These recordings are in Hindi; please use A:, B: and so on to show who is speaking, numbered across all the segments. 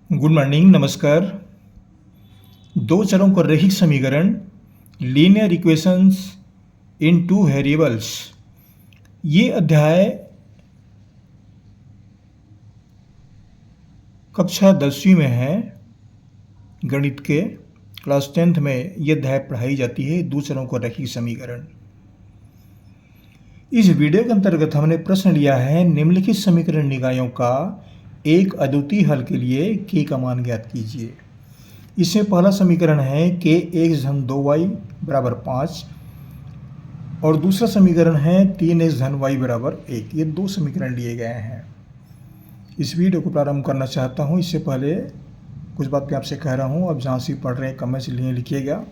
A: गुड मॉर्निंग, नमस्कार। दो चरों का रैखिक समीकरण, लीनियर इक्वेशंस इन टू वेरिएबल्स। ये अध्याय कक्षा 10वीं में है। गणित के क्लास 10th में ये अध्याय पढ़ाई जाती है, दो चरों का रैखिक समीकरण। इस वीडियो के अंतर्गत हमने प्रश्न लिया है, निम्नलिखित समीकरण निकायों का एक अद्वितीय हल के लिए k का मान ज्ञात कीजिए। इसमें पहला समीकरण है k x धन 2y बराबर 5 और दूसरा समीकरण है 3x धन y बराबर 1। ये दो समीकरण लिए गए हैं। इस वीडियो को प्रारंभ करना चाहता हूँ। इससे पहले कुछ बात मैं आपसे कह रहा हूँ, अब जहाँ से पढ़ रहे हैं कमेंट्स लिखिएगा।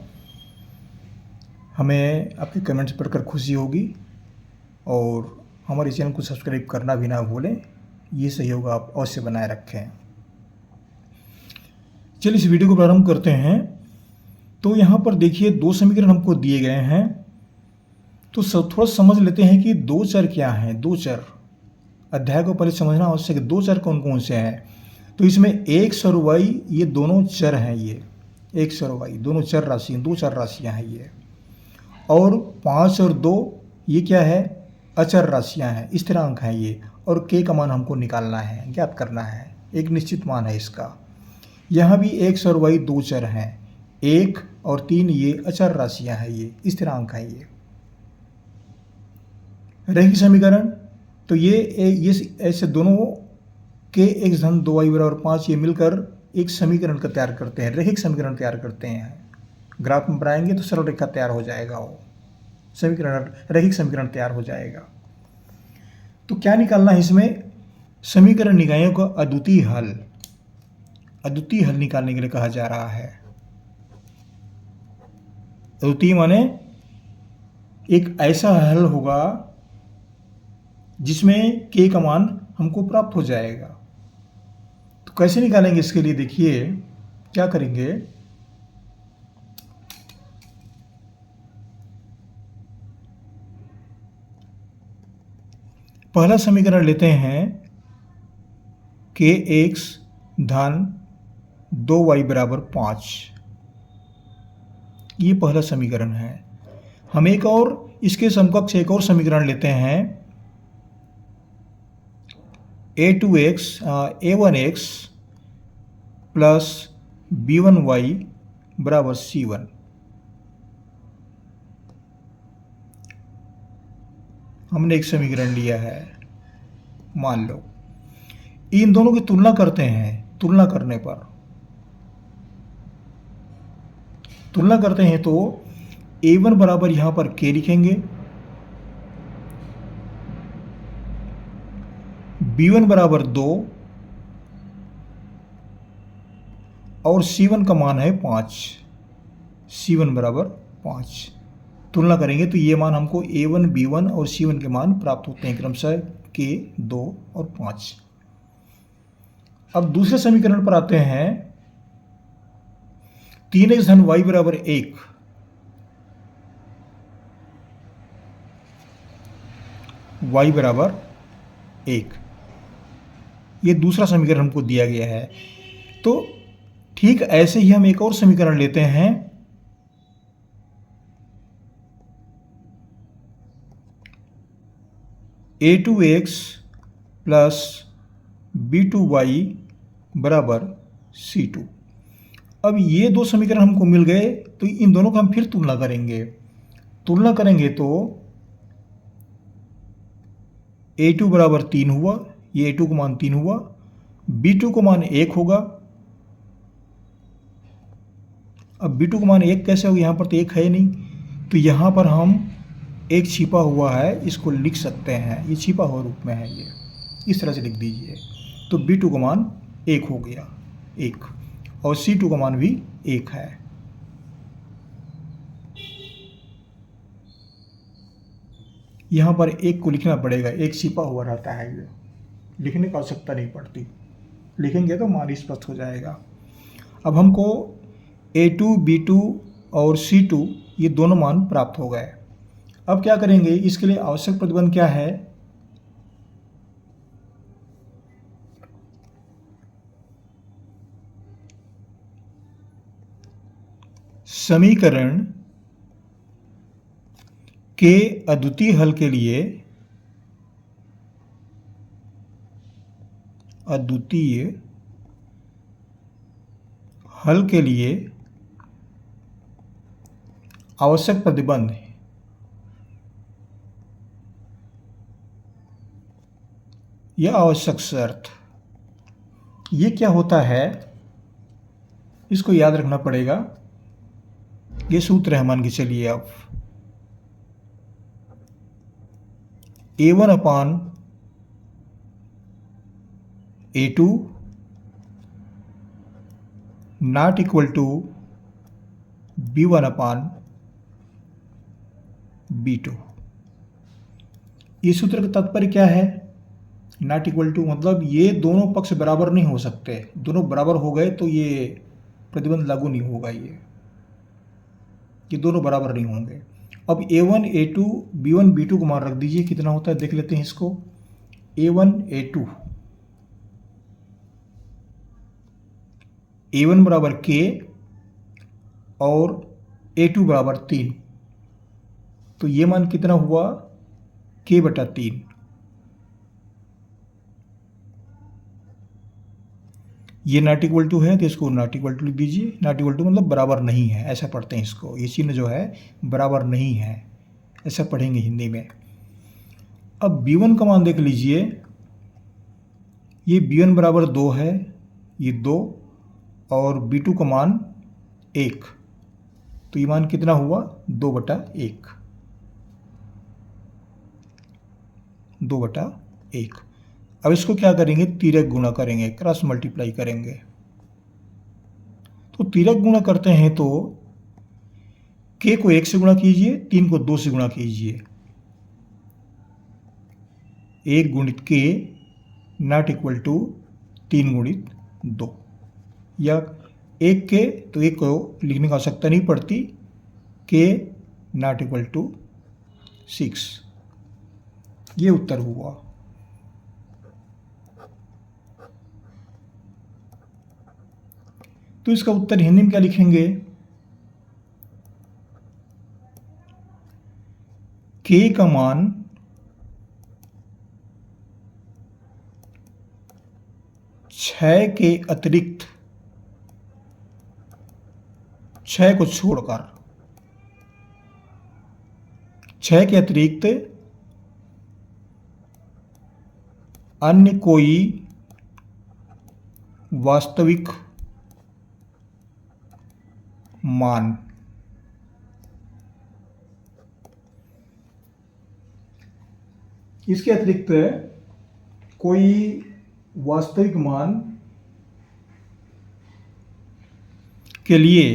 A: हमें आपके कमेंट्स पढ़कर खुशी होगी और हमारे चैनल को सब्सक्राइब करना भी ना भूलें। ये सहयोग आप अवश्य बनाए रखें। चलिए इस वीडियो को प्रारंभ करते हैं। तो यहाँ पर देखिए दो समीकरण हमको दिए गए हैं, तो थोड़ा समझ लेते हैं कि दो चर क्या हैं। दो चर, अध्याय को पहले समझना आवश्यक है। दो चर कौन कौन से हैं? तो इसमें x और y ये दोनों चर हैं। ये x और y दोनों चर राशि, दो चर राशियाँ हैं ये। और 5 और 2 ये क्या है? अचर राशियाँ हैं, स्थिरांक हैं ये। और k का मान हमको निकालना है, ज्ञात करना है। एक निश्चित मान है इसका। यहाँ भी x और y दो चर हैं, 1 और 3 ये अचर राशियाँ हैं, ये स्थिरांक हैं ये। रैखिक समीकरण, तो ये ऐसे दोनों k x धन 2y बराबर 5 ये मिलकर एक समीकरण का तैयार करते हैं, रैखिक समीकरण तैयार करते हैं। ग्राफ में बनाएंगे तो सरल रेखा तैयार हो जाएगा, वो समीकरण रैखिक समीकरण तैयार हो जाएगा। तो क्या निकालना है इसमें? समीकरण निकायों का अद्वितीय हल। अद्वितीय हल निकालने के लिए कहा जा रहा है। अद्वितीय माने एक ऐसा हल होगा जिसमें k का मान हमको प्राप्त हो जाएगा। तो कैसे निकालेंगे इसके लिए? देखिए क्या करेंगे। पहला समीकरण लेते हैं kx धन 2y बराबर 5। ये पहला समीकरण है। हम एक और इसके समकक्ष एक और समीकरण लेते हैं, a1x प्लस b1y बराबर c1। हमने एक समीकरण लिया है, मान लो। इन दोनों की तुलना करते हैं। तुलना करते हैं तो a1 बराबर यहाँ पर k लिखेंगे, b1 बराबर 2 और c1 का मान है 5। c1 बराबर 5 तुलना करेंगे तो ये मान हमको a1, b1 और c1 के मान प्राप्त होते हैं, क्रमशः k, 2 और 5। अब दूसरे समीकरण पर आते हैं। 3x धन y बराबर 1। y बराबर 1, ये दूसरा समीकरण हमको दिया गया है। तो ठीक ऐसे ही हम एक और समीकरण लेते हैं, a2x प्लस b2y बराबर c2। अब ये दो समीकरण हमको मिल गए, तो इन दोनों का हम फिर तुलना करेंगे। तुलना करेंगे तो a2 बराबर 3 हुआ, ये a2 का मान 3 हुआ, b2 का मान 1 होगा। अब b2 का मान 1 कैसे होगा? यहाँ पर तो 1 है नहीं, तो यहाँ पर हम एक छिपा हुआ है, इसको लिख सकते हैं। ये छिपा हुआ रूप में है, ये इस तरह से लिख दीजिए। तो b2 का मान 1 हो गया, 1, और c2 का मान भी 1 है। यहाँ पर 1 को लिखना पड़ेगा, 1 छिपा हुआ रहता है, ये लिखने की आवश्यकता नहीं पड़ती। लिखेंगे तो मान स्पष्ट हो जाएगा। अब हमको a2, b2 और c2 ये दोनों मान प्राप्त हो गए। अब क्या करेंगे? इसके लिए आवश्यक प्रतिबंध क्या है? समीकरण के अद्वितीय हल के लिए आवश्यक प्रतिबंध या आवश्यक शर्त, ये क्या होता है इसको याद रखना पड़ेगा। ये सूत्र है, मान के चलिए आप A1 upon A2 not equal to B1 upon B2। ये सूत्र का तात्पर्य क्या है? नॉट इक्वल टू मतलब ये दोनों पक्ष बराबर नहीं हो सकते, दोनों बराबर हो गए तो ये प्रतिबंध लागू नहीं होगा। ये दोनों बराबर नहीं होंगे। अब A1 A2 B1 B2 को मान रख दीजिए, कितना होता है देख लेते हैं इसको। A1 बराबर K और A2 बराबर 3, तो ये मान कितना हुआ K बटा 3। ये नॉट इक्वल टू है तो इसको नॉट इक्वल टू लिख दीजिए। नॉट इक्वल टू मतलब बराबर नहीं है, ऐसा पढ़ते हैं इसको। ये चिन्ह जो है बराबर नहीं है, ऐसा पढ़ेंगे हिंदी में। अब B1 का मान देख लीजिए, ये B1 बराबर 2 है, ये 2, और B2 का मान 1, तो ये मान कितना हुआ 2 बटा 1। 2 बटा 1। अब इसको क्या करेंगे, तिर्यक गुणा करेंगे, क्रॉस मल्टीप्लाई करेंगे। तो तिर्यक गुणा करते हैं तो K को 1 से गुणा कीजिए, 3 को 2 से गुणा कीजिए। 1 गुणित K नॉट इक्वल टू 3 गुणित 2, या 1 K तो 1 को लिखने की आवश्यकता नहीं पड़ती, K नॉट इक्वल टू 6। ये उत्तर हुआ। तो इसका उत्तर हिंदी में क्या लिखेंगे, K का मान 6 के अतिरिक्त, 6 को छोड़कर, 6 के अतिरिक्त अन्य कोई वास्तविक मान। इसके अतिरिक्त कोई वास्तविक मान के लिए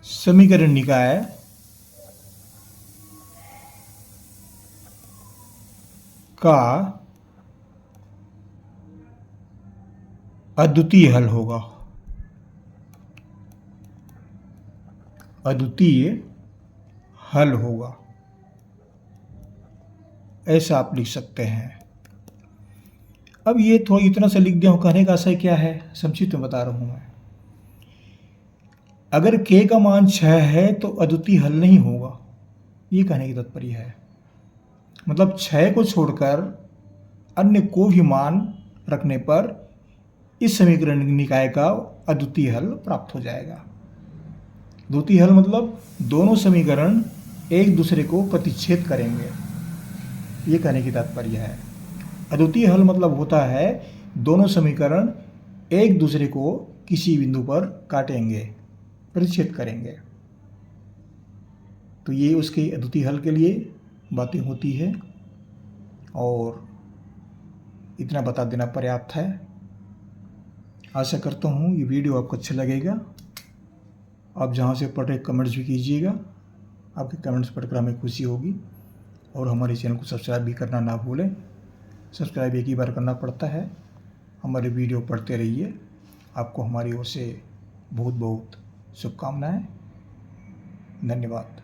A: समीकरण निकाय का अद्वितीय हल होगा। अद्वितीय हल होगा, ऐसा आप लिख सकते हैं। अब ये थोड़ा इतना सा लिख दिया हूँ, कहने का आशय क्या है संक्षिप्त में बता रहा हूँ मैं। अगर K का मान 6 है तो अद्वितीय हल नहीं होगा, ये कहने की तात्पर्य है। मतलब 6 को छोड़कर अन्य को भी मान रखने पर इस समीकरण निकाय का अद्वितीय हल प्राप्त हो जाएगा। अद्वितीय हल मतलब दोनों समीकरण एक दूसरे को प्रतिच्छेद करेंगे, ये कहने की तात्पर्य है। अद्वितीय हल मतलब होता है दोनों समीकरण एक दूसरे को किसी बिंदु पर काटेंगे, प्रतिच्छेद करेंगे। तो ये उसके अद्वितीय हल के लिए बातें होती है, और इतना बता देना पर्याप्त है। आशा करता हूँ ये वीडियो आपको अच्छा लगेगा। आप जहाँ से पढ़ रहे कमेंट्स भी कीजिएगा, आपके कमेंट्स पढ़कर हमें खुशी होगी। और हमारे चैनल को सब्सक्राइब भी करना ना भूलें, सब्सक्राइब एक ही बार करना पड़ता है। हमारे वीडियो पढ़ते रहिए। आपको हमारी ओर से बहुत बहुत शुभकामनाएं। धन्यवाद।